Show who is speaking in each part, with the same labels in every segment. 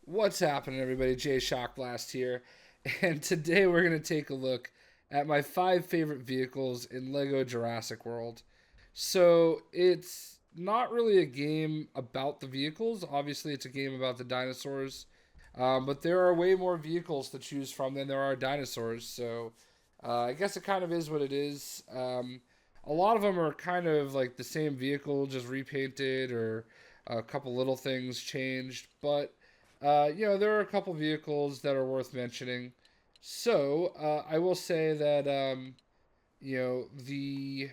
Speaker 1: What's happening, everybody? Jay Shockblast here, and today we're going to take a look at my five favorite vehicles in Lego Jurassic World. So, it's not really a game about the vehicles. Obviously, it's a game about the dinosaurs, but there are way more vehicles to choose from than there are dinosaurs. So, I guess it kind of is what it is. A lot of them are kind of like the same vehicle, just repainted or a couple little things changed, but there are a couple vehicles that are worth mentioning. So I will say that you know the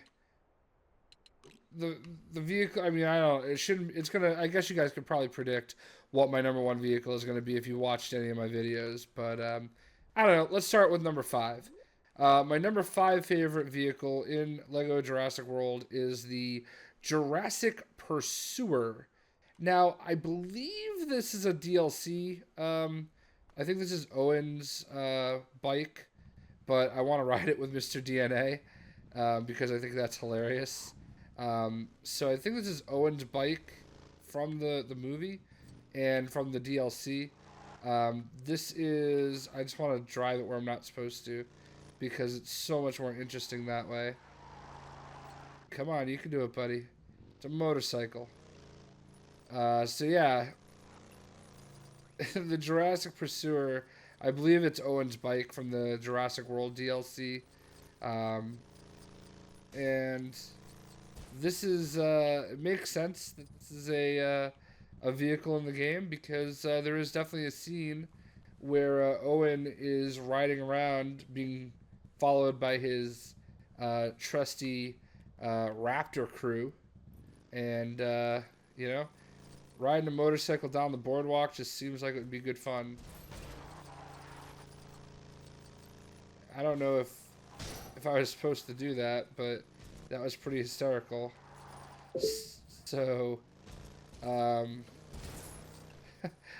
Speaker 1: the vehicle. I mean, I don't. It shouldn't. It's gonna. I guess you guys could probably predict what my number one vehicle is gonna be if you watched any of my videos. But I don't know. Let's start with number five. My number five favorite vehicle in Lego Jurassic World is the Jurassic Pursuer. Now, I believe this is a DLC. I think this is Owen's bike, but I want to ride it with Mr. DNA because I think that's hilarious. So I think this is Owen's bike from the movie and from the DLC. This is. I just want to drive it where I'm not supposed to because it's so much more interesting that way. Come on, you can do it, buddy. It's a motorcycle. So yeah, the Jurassic Pursuer. I believe it's Owen's bike from the Jurassic World DLC. Um, and this is it makes sense that this is a vehicle in the game because there is definitely a scene where Owen is riding around being followed by his trusty raptor crew and you know riding a motorcycle down the boardwalk just seems like it would be good fun. I don't know if I was supposed to do that, but that was pretty hysterical. So, um,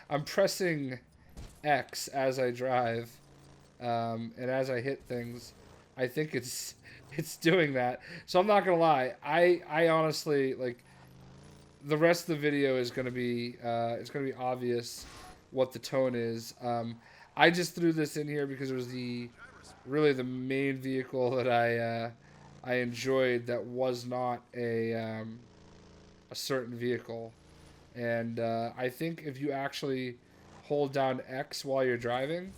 Speaker 1: I'm pressing X as I drive, and as I hit things, I think it's doing that. So I'm not gonna lie. I honestly like the rest of the video is gonna be it's gonna be obvious what the tone is. I just threw this in here because it was the really the main vehicle that I enjoyed that was not a certain vehicle, and I think if you actually hold down X while you're driving,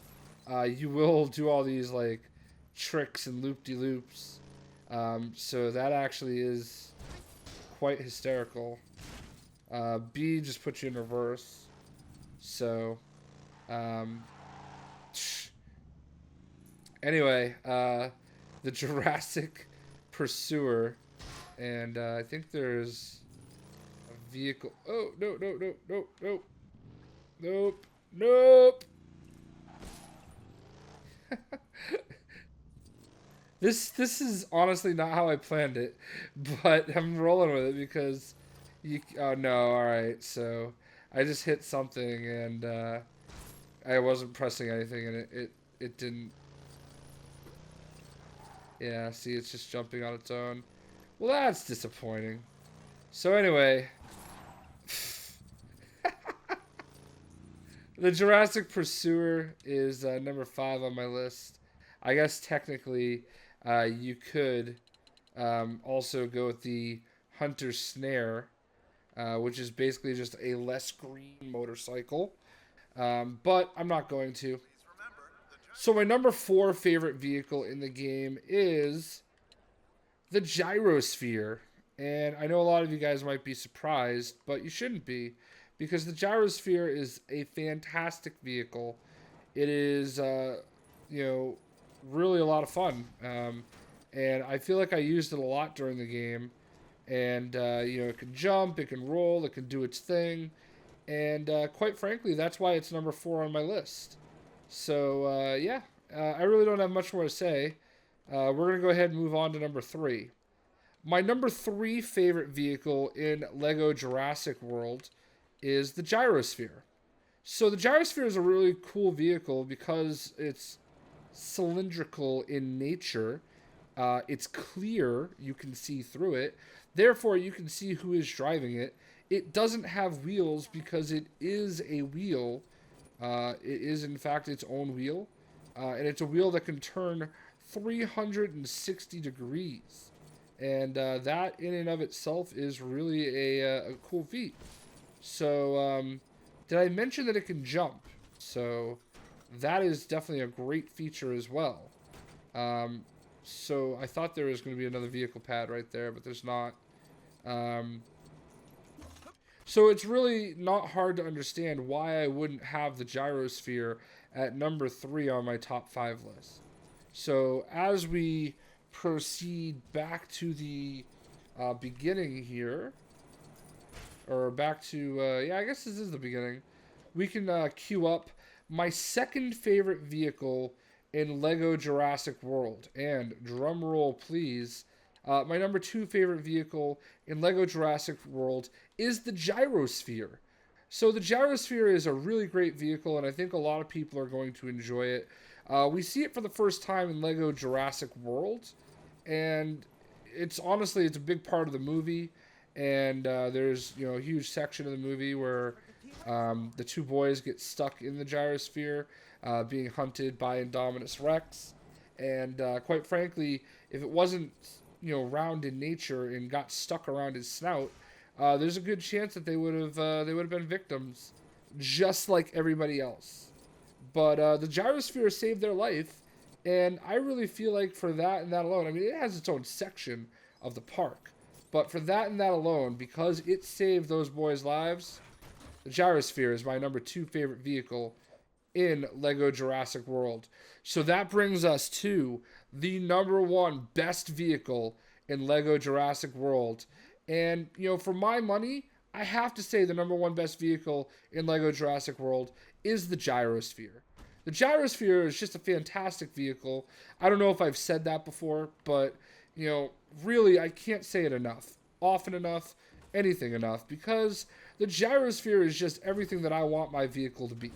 Speaker 1: you will do all these like tricks and loop de loops. So that actually is quite hysterical. B just puts you in reverse. So, um, anyway, the Jurassic Pursuer, and I think there's a vehicle. Oh no no no no no nope nope. This is honestly not how I planned it, but I'm rolling with it because you. Oh no! All right, so I just hit something and I wasn't pressing anything, and it didn't. Yeah, see, it's just jumping on its own. Well, that's disappointing. So anyway, the Jurassic Pursuer is number five on my list. I guess technically, you could also go with the Hunter Snare, which is basically just a less green motorcycle. But I'm not going to. So my number four favorite vehicle in the game is the Gyrosphere. And I know a lot of you guys might be surprised, but you shouldn't be, because the Gyrosphere is a fantastic vehicle. It is, you know, really a lot of fun. And I feel like I used it a lot during the game. And, it can jump, it can roll, it can do its thing. And quite frankly, that's why it's number four on my list. So, yeah, I really don't have much more to say. We're going to go ahead and move on to number three. My number three favorite vehicle in Lego Jurassic World is the Gyrosphere. So the Gyrosphere is a really cool vehicle because it's cylindrical in nature. It's clear, you can see through it. Therefore, you can see who is driving it. It doesn't have wheels because it is a wheel It is, in fact, its own wheel. And it's a wheel that can turn 360 degrees. And that, in and of itself, is really a cool feat. So, did I mention that it can jump? So, that is definitely a great feature as well. So, I thought there was going to be another vehicle pad right there, but there's not. Um, so, it's really not hard to understand why I wouldn't have the Gyrosphere at number 3 on my top 5 list. So, as we proceed back to the beginning here, or back to, yeah, I guess this is the beginning. We can queue up my second favorite vehicle in Lego Jurassic World. And drum roll, please. My number 2 favorite vehicle in Lego Jurassic World is the Gyrosphere. So the Gyrosphere is a really great vehicle, and I think a lot of people are going to enjoy it. We see it for the first time in Lego Jurassic World, and it's honestly, it's a big part of the movie. And there's a huge section of the movie where the two boys get stuck in the Gyrosphere, being hunted by Indominus Rex. And quite frankly, if it wasn't round in nature and got stuck around his snout, there's a good chance that they would have been victims, just like everybody else. But the Gyrosphere saved their life, and I really feel like for that and that alone, I mean, it has its own section of the park. But for that and that alone, because it saved those boys' lives, the Gyrosphere is my number 2 favorite vehicle in Lego Jurassic World. So that brings us to the number 1 best vehicle in Lego Jurassic World. And, for my money, I have to say the number 1 best vehicle in Lego Jurassic World is the Gyrosphere. The Gyrosphere is just a fantastic vehicle. I don't know if I've said that before, but really, I can't say it enough, often enough, anything enough, because the Gyrosphere is just everything that I want my vehicle to be.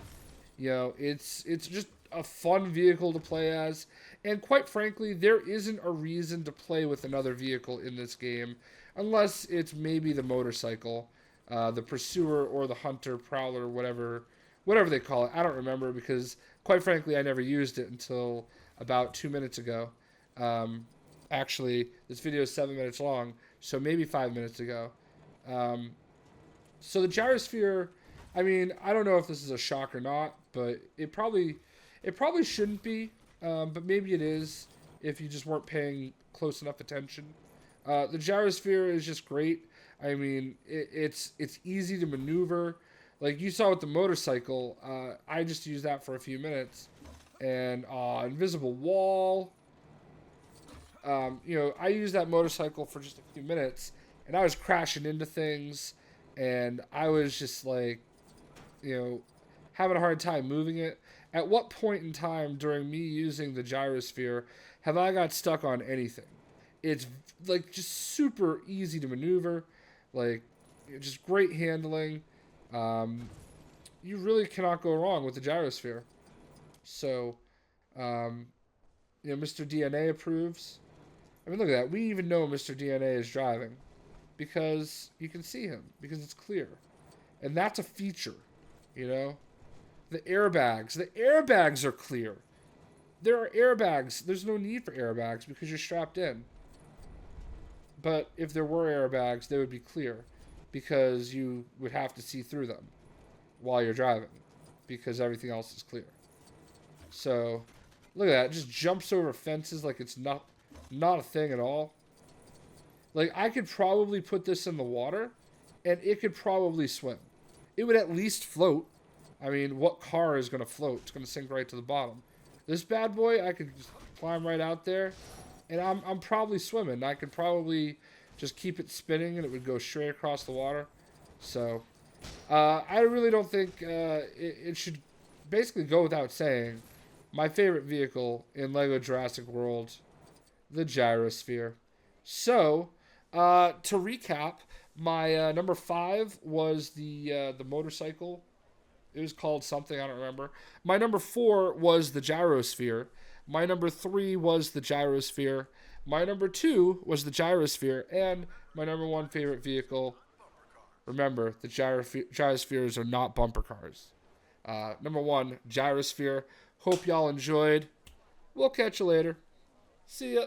Speaker 1: It's just a fun vehicle to play as, and quite frankly, there isn't a reason to play with another vehicle in this game, unless it's maybe the motorcycle, the Pursuer or the Hunter, Prowler, whatever they call it. I don't remember because, quite frankly, I never used it until about 2 minutes ago. Actually, this video is 7 minutes long, so maybe 5 minutes ago. So the Gyrosphere, I mean, I don't know if this is a shock or not, but it probably shouldn't be, but maybe it is if you just weren't paying close enough attention. The Gyrosphere is just great. I mean, it's easy to maneuver. Like you saw with the motorcycle, I just used that for a few minutes, and invisible wall. I used that motorcycle for just a few minutes, and I was crashing into things, and I was just like, having a hard time moving it. At what point in time during me using the Gyrosphere have I got stuck on anything? It's like just super easy to maneuver, like just great handling. You really cannot go wrong with the Gyrosphere. So, Mr. DNA approves. I mean, look at that. We even know Mr. DNA is driving because you can see him, because it's clear. And that's a feature, The airbags are clear. There are airbags. There's no need for airbags because you're strapped in. But if there were airbags, they would be clear because you would have to see through them while you're driving because everything else is clear. So, look at that. It just jumps over fences like it's not a thing at all. Like, I could probably put this in the water, and it could probably swim. It would at least float. I mean, what car is going to float? It's going to sink right to the bottom. This bad boy, I could just climb right out there, and I'm probably swimming. I could probably just keep it spinning, and it would go straight across the water. So, I really don't think it should basically go without saying. My favorite vehicle in Lego Jurassic World, the Gyrosphere. So, to recap, my number 5 was the motorcycle. It was called something, I don't remember. My number 4 was the Gyrosphere. My number 3 was the Gyrosphere. My number 2 was the Gyrosphere. And my number 1 favorite vehicle, remember, the Gyrospheres are not bumper cars. Number 1, Gyrosphere. Hope y'all enjoyed. We'll catch you later. See ya.